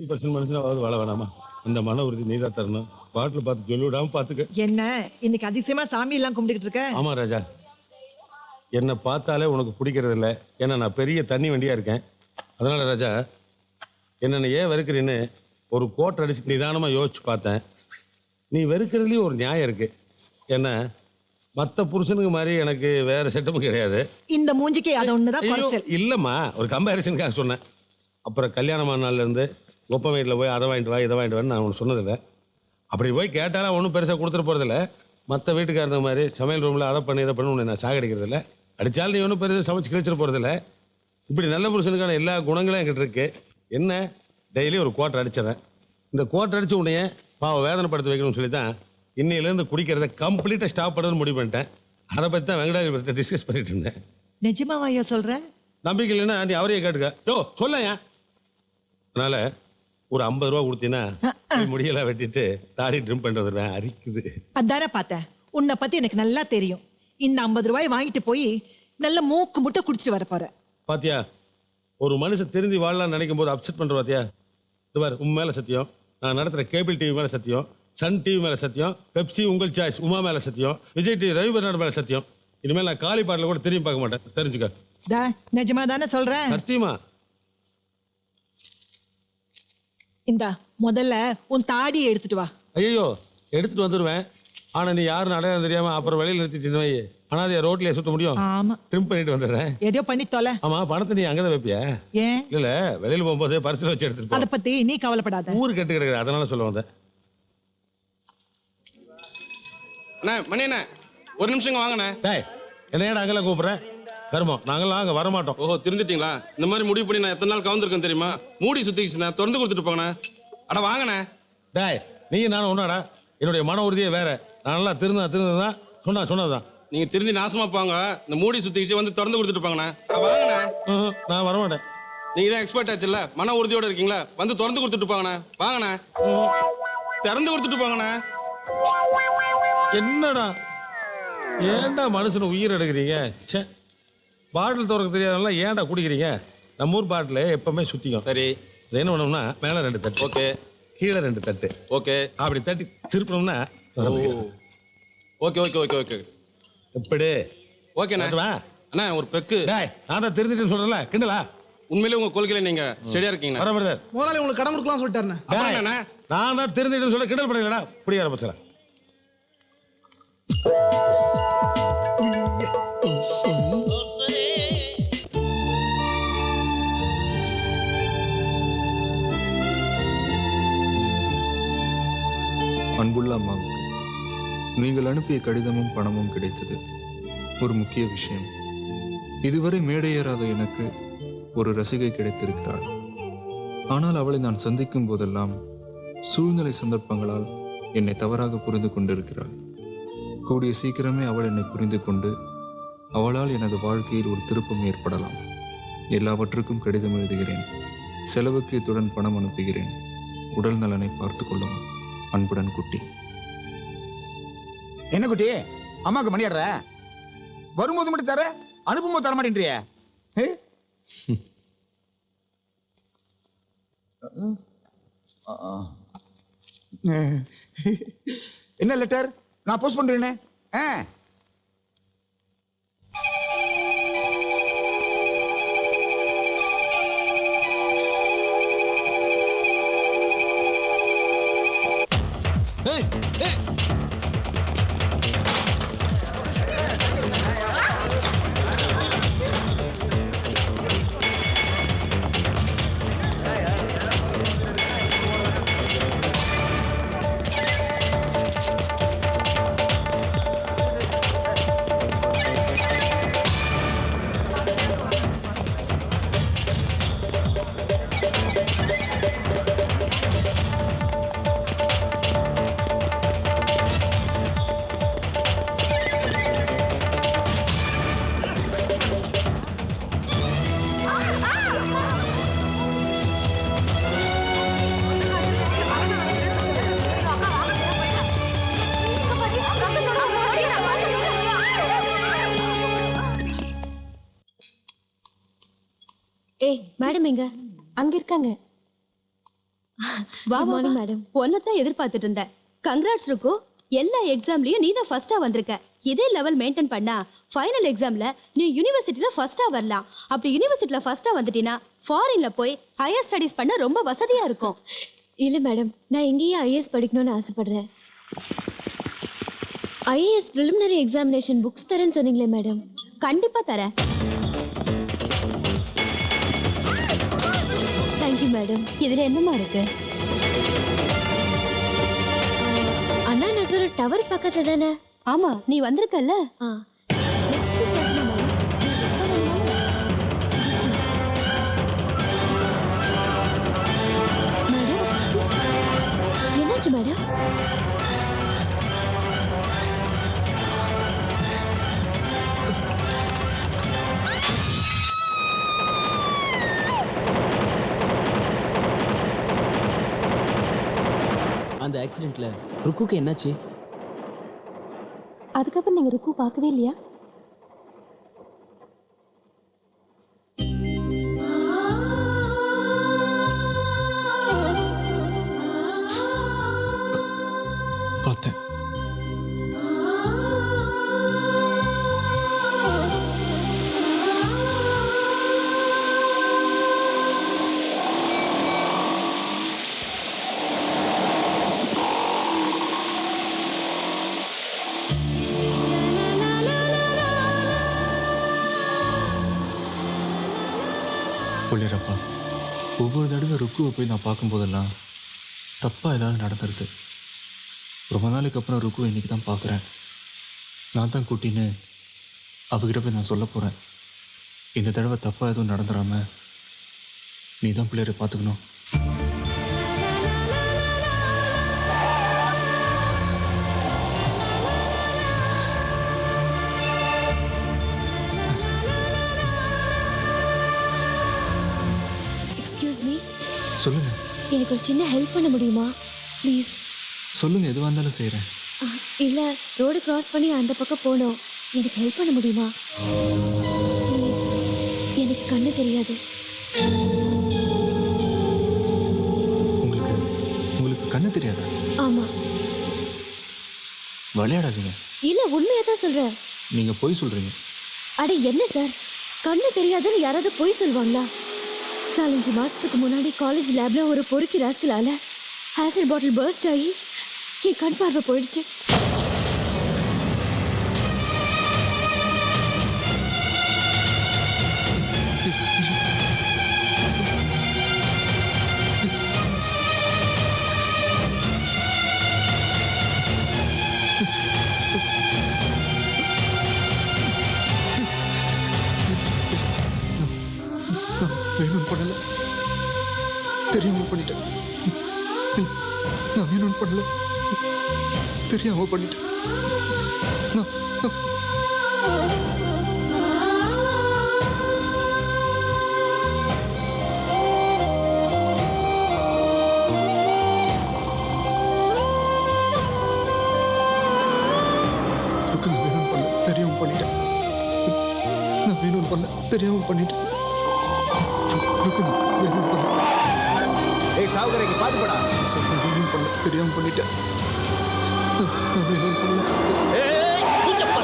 Percent மனுஷனாவது வாழ வேணாமா? அந்த மன உறுதி நீ தான் தரணும். பாட்டில் பார்த்து சொல்லி விடாம பார்த்துக்க. என்ன இன்னைக்கு அதிசயமா சாமி எல்லாம் கும்பிட்டுக்கிட்டு இருக்க? ஆமா ராஜா, என்னை பார்த்தாலே உனக்கு பிடிக்கிறது இல்லை. ஏன்னா நான் பெரிய தண்ணி வண்டியா இருக்கேன். அதனால ராஜா, என்னென்ன ஏன் வெறுக்கிறேன்னு ஒரு கோட்டை அடிச்சு நிதானமாக யோசிச்சு பார்த்தேன். நீ வெறுக்கிறதுலேயும் ஒரு நியாயம் இருக்கு. ஏன்னா மற்ற புருஷனுக்கு மாதிரி எனக்கு வேற செட்டப்பும் கிடையாது. இந்த மூஞ்சிக்கு அது ஒண்ணுதான் குறைச்சல். இல்லைம்மா, ஒரு கம்பேரிசனுக்காக சொன்னேன். அப்புறம் கல்யாணமான நாள்லேருந்து ஒப்ப வீட்டில் போய் அதை வாங்கிட்டு வா இதை வாங்கிட்டு வான்னு நான் ஒன்று சொன்னதில்லை. அப்படி போய் கேட்டாலும் ஒன்றும் பெருசாக கொடுத்துட்டு போகிறதில்ல. மற்ற வீட்டுக்காரங்க மாதிரி சமையல் ரூமில் அதை பண்ணி இதை பண்ணி உன்னை நான் சாகடிக்கிறதில்ல. அடித்தாலும் நீ ஒன்றும் பெருசாக சமைச்சு கிழிச்சிட்டு போகிறதில்ல. இப்படி நல்ல புருஷனுக்கான எல்லா குணங்களும் என்கிட்ட இருக்கு. என்ன டெய்லி ஒரு கோட்டை அடிச்சிடறேன். இந்த கோட்டை அடித்து உன்னைய பாவம் வேதனைப்படுத்த வைக்கணும்னு சொல்லி தான் இன்னையிலேருந்து குடிக்கிறத கம்ப்ளீட்டாக ஸ்டாப் பண்ணுறதுன்னு முடிவு பண்ணிட்டேன். அதை பற்றி தான் வெங்கடாஜபுரத்தை டிஸ்கஸ் பண்ணிட்டு இருந்தேன். நிஜமாவா ஐயா சொல்ற? நம்பிக்கை இல்லைன்னா நீ அவரையே கேட்டுக்க. யோ சொல்லையா. அதனால ஒரு 50 ரூபா கொடுத்தீங்கன்னா முடியெல்லாம் வெட்டிட்டு தாடி ட்ரிம் பண்ணிட்டு வந்துடுவேன். அரிக்குது. அதானே பார்த்தேன். உன்னை பத்தி எனக்கு நல்லா தெரியும். இந்த 50 ரூபாய் வாங்கிட்டு போய் நல்ல மூக்கு முட்டை குடிச்சிட்டு வர போற. பாத்தியா, ஒரு மனுஷன் திருந்தி வாழலாம்னு நினைக்கும் போது அப்செட் பண்ற. பாத்தியா, இது பாரு, உன் மேல சத்தியம், நான் நடத்துற கேபிள் டிவி மேல சத்தியம், சன் டிவி மேல சத்தியம், பெப்சி உங்கள் சாய்ஸ் உமா மேல சத்தியம், விஜய் டிவி ரவி பெர்னாடு மேல சத்தியம். இனிமேல் நான் காலி பாட்டில் கூட திரும்பி பார்க்க மாட்டேன். தெரிஞ்சுக்க. நிஜமா தானே சொல்றேன்? சத்தியமா. இந்தா முதல்ல உன் தாடியை எடுத்துட்டு வா. ஐயோ, எடுத்துட்டு வந்துடுவேன். ஆனா நீ யாருன்னு அடையாளம் தெரியாம அப்புறம் வெளியில நிறுத்திட்டு வை. அனாதைய ரோட்லயே சுத்த முடியும்? ஆமா, ட்ரிம் பண்ணிட்டு வந்துடுறேன். எதையோ பண்ணி தொலை. ஆமா, பணத்தை நீ அங்கதான் வைப்பியா? ஏன் இல்ல, வெளியில போகும்போது பரிசுல வச்சு எடுத்துட்டு அதை பத்தி நீ கவலைப்படாத. ஊரு கெட்டு கிடக்குது, அதனால சொல்ல வந்தேன். அண்ணா மணி அண்ணா, ஒரு நிமிஷம் வாங்கண்ணே. டேய், என்ன ஏடா அங்கெல்லாம் கூப்பிடுறேன்? வருமோ, நாங்களாம் அங்கே வரமாட்டோம். ஓஹோ, திருந்துட்டீங்களா? இந்த மாதிரி முடிவு பண்ணி நான் எத்தனை நாள் கவுந்திருக்கேன் தெரியுமா? மூடி சுத்திக்கிச்சுண்ணா, திறந்து கொடுத்துட்டு போங்கண்ணா. அட வாங்கண்ணே. டேய், நீ நானும் ஒன்னாடா? என்னுடைய மன உறுதியே வேற. நான் நல்லா திருந்ததான் சொன்னதுதான். நீங்க திருந்தி நாசமா போங்க. இந்த மூடி சுத்திக்கிச்சு வந்து திறந்து கொடுத்துட்டு போங்கண்ணா. அட வாங்கண்ணே. நான் வரமாட்டேன். நீங்க தான் எக்ஸ்பர்ட் ஆச்சுல்ல, மன உறுதியோட இருக்கீங்களா? வந்து திறந்து கொடுத்துட்டு போங்கண்ணா. வாங்கண்ணே, திறந்து கொடுத்துட்டு போங்கண்ணா. என்னடா ஏன்டா மனுஷனை உயிர் எடுக்கிறீங்க? சே, பாட்டில் திறக்க தெரியாதனால ஏன்டா குடிக்கிறீங்க? நம்ம ஊர் பாட்டில் எப்பவுமே சுத்திக்கும். சரி, என்ன பண்ணோம்னா மேலே 2 தட்டு, ஓகே, கீழே 2 தட்டு, ஓகே, அப்படி தட்டி திருப்பணும்னா ஓகே ஓகே ஓகே ஓகே எப்படி? ஓகேண்ணா. அண்ணா ஒரு பெக்கு. டேய், நான் தான் திருந்திட்டு சொல்றேன்ல, கிண்டலா? உண்மையிலே உங்க கொள்கையில நீங்க ஸ்டெடியா இருக்கீங்க. வர பிரதர், முதலாளி உங்களுக்கு கடன் கொடுக்கலாம் சொல்லிட்டாருண்ணே. நான் தான் திருந்திட்டு சொல்ல கிண்டல் பண்ணலடா. புரிய ஆரம்பிச்சல. அன்புள்ள அம்மாவுக்கு நீங்கள் அனுப்பிய கடிதமும் பணமும் கிடைத்தது ஒரு முக்கிய விஷயம். இதுவரை மேடையேறாத எனக்கு ஒரு ரசிகை கிடைத்திருக்கிறாள். ஆனால் அவளை நான் சந்திக்கும் போதெல்லாம் சூழ்நிலை சந்தர்ப்பங்களால் என்னை தவறாக புரிந்து கொண்டிருக்கிறாள். கூடிய சீக்கிரமே அவள் என்னை புரிந்து கொண்டு அவளால் எனது வாழ்க்கையில் ஒரு திருப்பம் ஏற்படலாம். எல்லாவற்றுக்கும் கடிதம் எழுதுகிறேன். செலவுக்கு இத்துடன் பணம் அனுப்புகிறேன். உடல் நலனை பார்த்து கொள்ளவும். அன்புடன் குட்டி. என்ன குட்டி, அம்மாவுக்கு மணி ஆடுற? வரும்போது மட்டும் தர, அனுப்பும்போது தர மாட்டேன்றிய? என்ன லெட்டர்? நான் போஸ்ட் பண்றேனே. ஏய் மேடம் எங்க? அங்க இருக்காங்க. வா Good morning, மார்னிங் madam. ஒன்னதான் எதிர்பார்த்துட்டு இருந்தேன். கங்க்ராட்ஸ் ருக்கு. எல்லா எக்ஸாம்லயும் நீ தான் ஃபர்ஸ்டா வந்திருக்க. இதே லெவல் மெயின்டைன் பண்ணா ஃபைனல் எக்ஸாம்ல நீ யுனிவர்சிட்டில ஃபர்ஸ்டா வரலாம். அப்படி யுனிவர்சிட்டில ஃபர்ஸ்டா வந்துட்டீனா ஃபாரின்ல போய் ஹையர் ஸ்டடீஸ் பண்ண ரொம்ப வசதியா இருக்கும். இல்ல மேடம், நான் இங்கேயே ஐஏஎஸ் படிக்கணும்னு ஆசைப்படுறேன். ஐஏஎஸ் preliminary எக்ஸாமினேஷன் புக்ஸ் தரேன்னு சொன்னீங்களே மேடம். கண்டிப்பா தரேன். Thank you madam. இதுல என்னமா இருக்கு? அண்ணா நகர் டவர் பக்கத்துல தானே? ஆமா, நீ வந்திருக்கல்ல. நெக்ஸ்ட் வீக் வரணும் மேடம். மேடம் என்னாச்சு மேடம்? அந்த ஆக்சிடென்ட்ல ருக்குக்கு என்னாச்சு? அதுக்கப்புறம் நீங்க ருக்கு பார்க்கவே இல்லையா? பார்த்தேன். புள்ளியரப்பா, ஒவ்வொரு தடவை ருக்குவை போய் நான் பார்க்கும்போதெல்லாம் தப்பாக ஏதாவது நடந்துருது. ரொம்ப நாளைக்கு அப்புறம் ருக்குவை இன்னைக்கு தான் பார்க்குறேன். நான் தான் குட்டின்னு அவகிட்ட போய் நான் சொல்ல போகிறேன். இந்த தடவை தப்பாக எதுவும் நடந்துடாம நீ தான் பிள்ளையரை பார்த்துக்கணும். எக்ஸ்கியூஸ் மீ, சொல்லுங்கள். எனக்கு ஒரு சின்ன ஹெல்ப் பண்ண முடியுமா ப்ளீஸ்? சொல்லுங்கள், எதுவாக இருந்தாலும் செய்கிறேன். இல்லை, ரோடு கிராஸ் பண்ணி அந்த பக்கம் போகணும். எனக்கு ஹெல்ப் பண்ண முடியுமா ப்ளீஸ்? எனக்கு கண்ணு தெரியாது. உங்களுக்கு உங்களுக்கு கண்ணு தெரியாதா? ஆமாம். விளையாடாதீங்க. இல்லை, உண்மையாக தான் சொல்கிறேன். நீங்கள் பொய் சொல்கிறீங்க. அட என்ன சார், கண்ணு தெரியாதுன்னு யாராவது பொய் சொல்லுவாங்களா? 4-5 மாசத்துக்கு முன்னாடி காலேஜ் லேப்ல ஒரு பொறுக்கி ராஸ்கலால ஆசிட் பாட்டில் பர்ஸ்ட் ஆகி என் கண் பார்வை போயிடுச்சு. வேணும்னு பண்ணல, தெரியாம பண்ணிட்டேன். நான் வேணும்னு பண்ணல, தெரியாம பண்ணிட்டேன். நான் வேணும்னு பண்ணல, தெரியாம பண்ணிட்டேன். நான் வேணும்னு பண்ணல, தெரியாம பண்ணிட்டேன். ஏய் சாவுகரைக்கு பாத்து போடா. சார், நான் வேணும்னு பண்ணல, தெரியாம பண்ணிட்டேன். நான் வேணும்னு பண்ணல. ஏய், பூச்சப்பா.